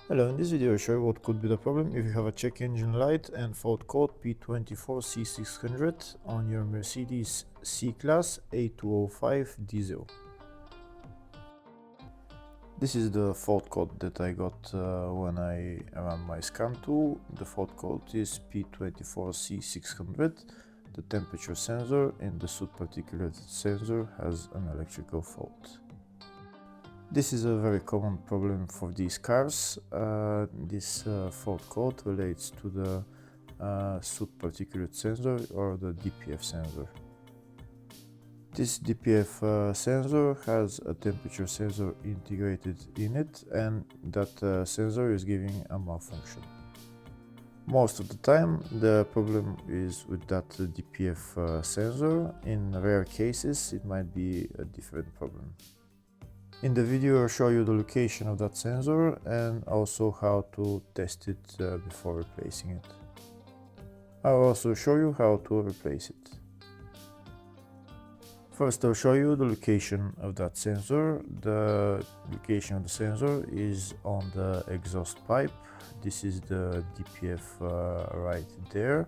Hello, in this video I'll show you what could be the problem if you have a check engine light and fault code P24C600 on your Mercedes C-Class A205 diesel. This is the fault code that I got when I ran my scan tool. The fault code is P24C600. The temperature sensor in the Soot Particulate Sensor has an electrical fault. This is a very common problem for these cars. This fault code relates to the Soot Particulate Sensor or the DPF sensor. This DPF sensor has a temperature sensor integrated in it, and that sensor is giving a malfunction. Most of the time the problem is with that DPF sensor. In rare cases it might be a different problem. In the video I'll show you the location of that sensor and also how to test it before replacing it. I'll also show you how to replace it. First I'll show you the location of that sensor. The location of the sensor is on the exhaust pipe. This is the DPF right there.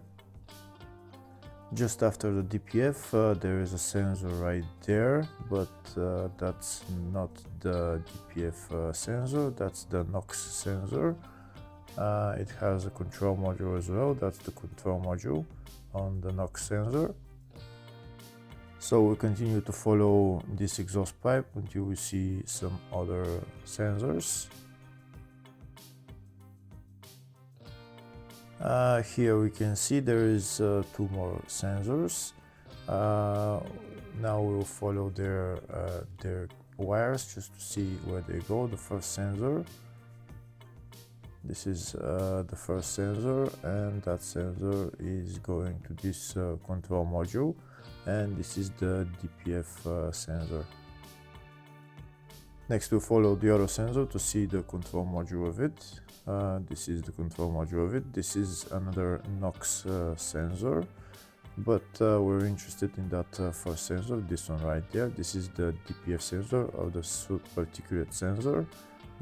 Just after the DPF there is a sensor right there, but that's not the DPF sensor, that's the NOx sensor. It has a control module as well, that's the control module on the NOx sensor. So we continue to follow this exhaust pipe until we see some other sensors. Here we can see there is two more sensors. Now we'll follow their wires just to see where they go. The first sensor, this is the first sensor, and that sensor is going to this control module, and this is the DPF sensor. Next we'll follow the other sensor to see the control module of it. This is the control module of it. This is another NOx sensor, but we're interested in that first sensor, this one right there. This is the DPF sensor of the Soot Particulate Sensor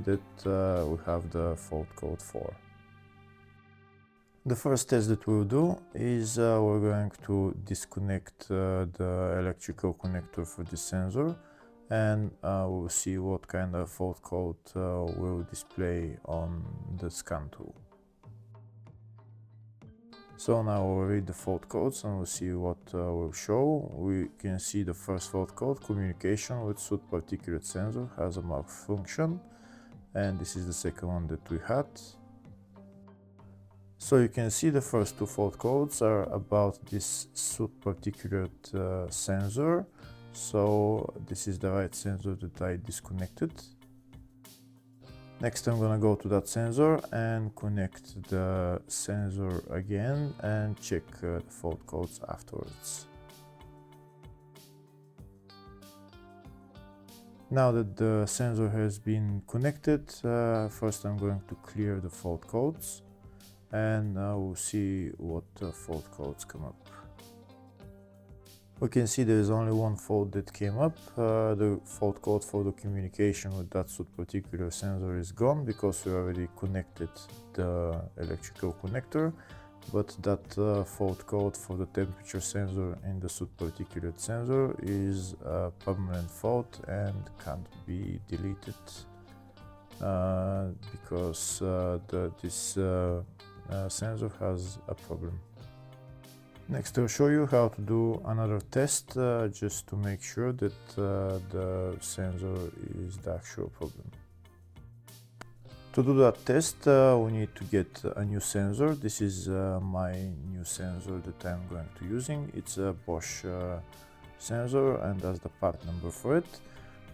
that we have the fault code for. The first test that we'll do is we're going to disconnect the electrical connector for this sensor, and we'll see what kind of fault code will display on the scan tool. So now we'll read the fault codes and we'll see what will show. We can see the first fault code, communication with Soot Particulate Sensor has a malfunction, and this is the second one that we had. So you can see the first two fault codes are about this Soot Particulate sensor. So this is the right sensor that I disconnected. Next I'm gonna go to that sensor and connect the sensor again and check the fault codes afterwards. Now that the sensor has been connected, first I'm going to clear the fault codes, and we'll see what fault codes come up. We can see there is only one fault that came up. The fault code for the communication with that Soot Particulate Sensor is gone because we already connected the electrical connector, but that fault code for the temperature sensor in the Soot Particulate Sensor is a permanent fault and can't be deleted because this sensor has a problem. Next I'll show you how to do another test just to make sure that the sensor is the actual problem. To do that test we need to get a new sensor. This is my new sensor that I'm going to using. It's a Bosch sensor, and that's the part number for it.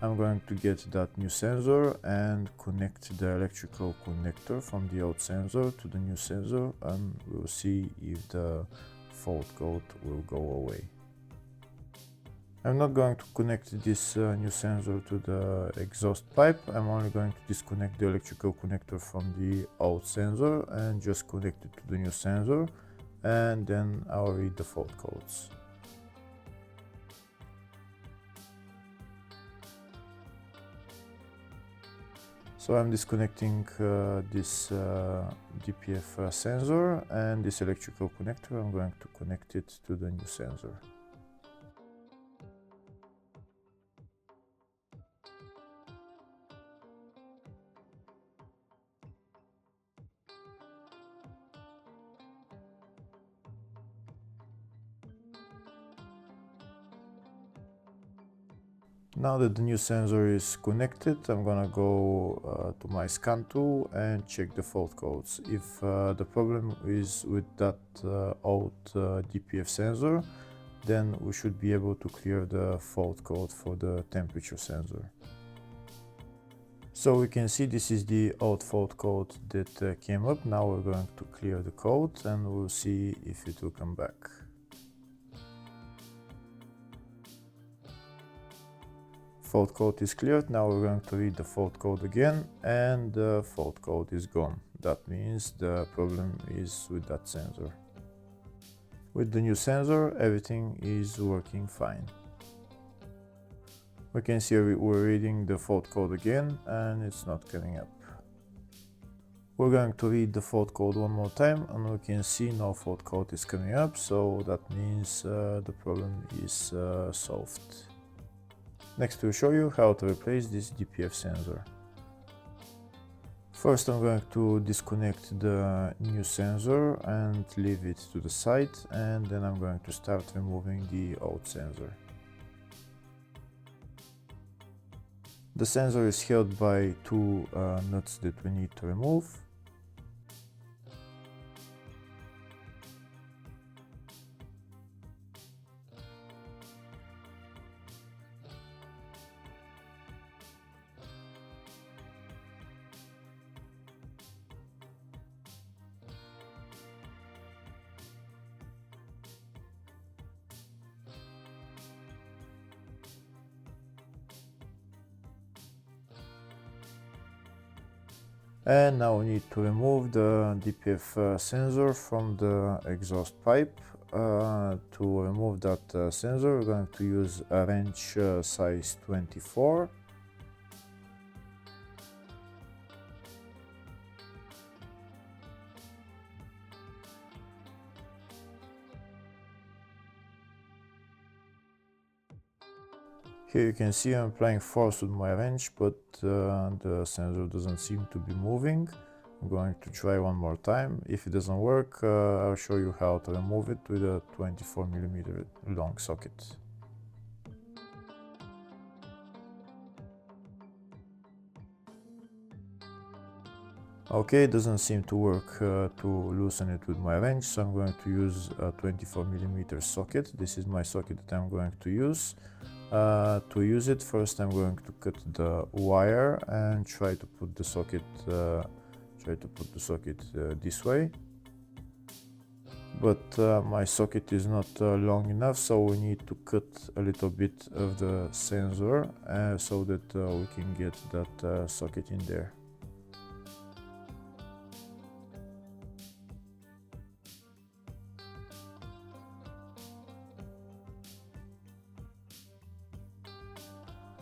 I'm going to get that new sensor and connect the electrical connector from the old sensor to the new sensor, and we'll see if the fault code will go away. I'm not going to connect this new sensor to the exhaust pipe. I'm only going to disconnect the electrical connector from the old sensor and just connect it to the new sensor, and then I'll read the fault codes. So I'm disconnecting this DPF sensor and this electrical connector. I'm going to connect it to the new sensor. Now that the new sensor is connected, I'm gonna go to my scan tool and check the fault codes. If the problem is with that old DPF sensor, then we should be able to clear the fault code for the temperature sensor. So we can see this is the old fault code that came up. Now we're going to clear the code and we'll see if it will come back. Fault code is cleared. Now we're going to read the fault code again and the fault code is gone. That means the problem is with that sensor. With the new sensor, everything is working fine. We can see we're reading the fault code again and it's not coming up. We're going to read the fault code one more time and we can see no fault code is coming up, so that means the problem is solved. Next we'll show you how to replace this DPF sensor. First I'm going to disconnect the new sensor and leave it to the side, and then I'm going to start removing the old sensor. The sensor is held by two nuts that we need to remove. And now we need to remove the DPF sensor from the exhaust pipe. To remove that sensor, we're going to use a wrench size 24. Here you can see I'm applying force with my wrench, but the sensor doesn't seem to be moving. I'm going to try one more time. If it doesn't work, I'll show you how to remove it with a 24mm long socket. Okay, it doesn't seem to work to loosen it with my wrench, so I'm going to use a 24mm socket. This is my socket that I'm going to use. To use it, first I'm going to cut the wire and try to put the socket this way. But my socket is not long enough, so we need to cut a little bit of the sensor so that we can get that socket in there.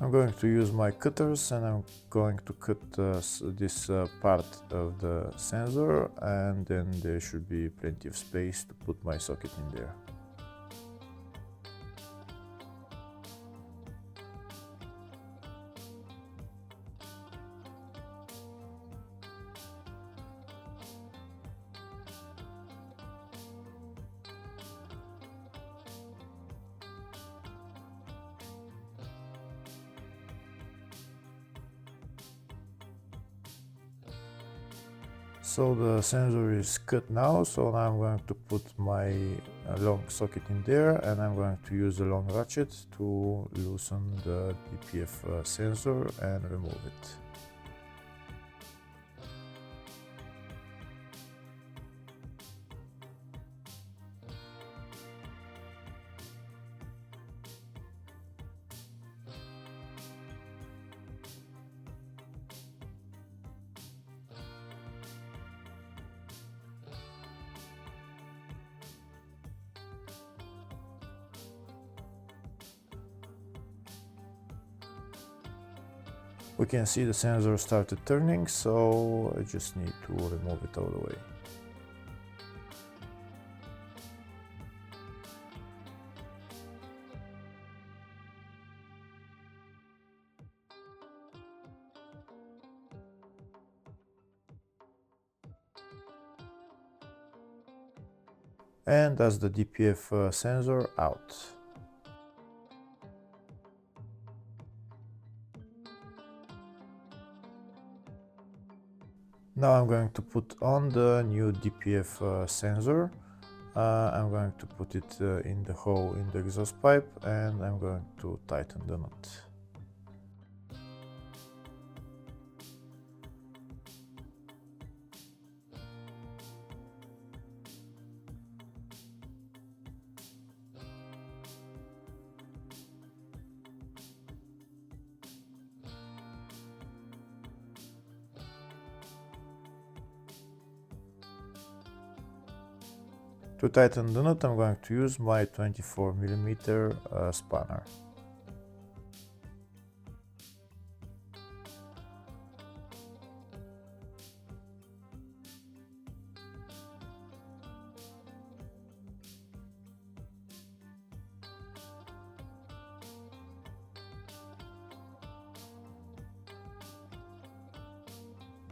I'm going to use my cutters and I'm going to cut this part of the sensor, and then there should be plenty of space to put my socket in there. So the sensor is cut now, so now I'm going to put my long socket in there, and I'm going to use a long ratchet to loosen the DPF sensor and remove it. We can see the sensor started turning, so I just need to remove it all the way. And that's the DPF sensor out. Now I'm going to put on the new DPF sensor. I'm going to put it in the hole in the exhaust pipe, and I'm going to tighten the nut. To tighten the nut, I'm going to use my 24mm spanner.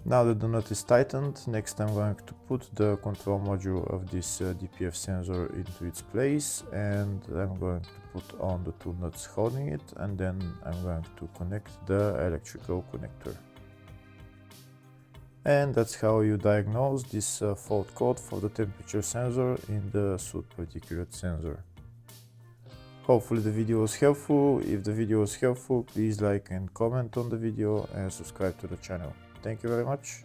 Now that the nut is tightened, next I'm going to put the control module of this DPF sensor into its place, and I'm going to put on the two nuts holding it, and then I'm going to connect the electrical connector. And that's how you diagnose this fault code for the temperature sensor in the Soot Particulate Sensor. Hopefully the video was helpful. If the video was helpful, please like and comment on the video and subscribe to the channel. Thank you very much.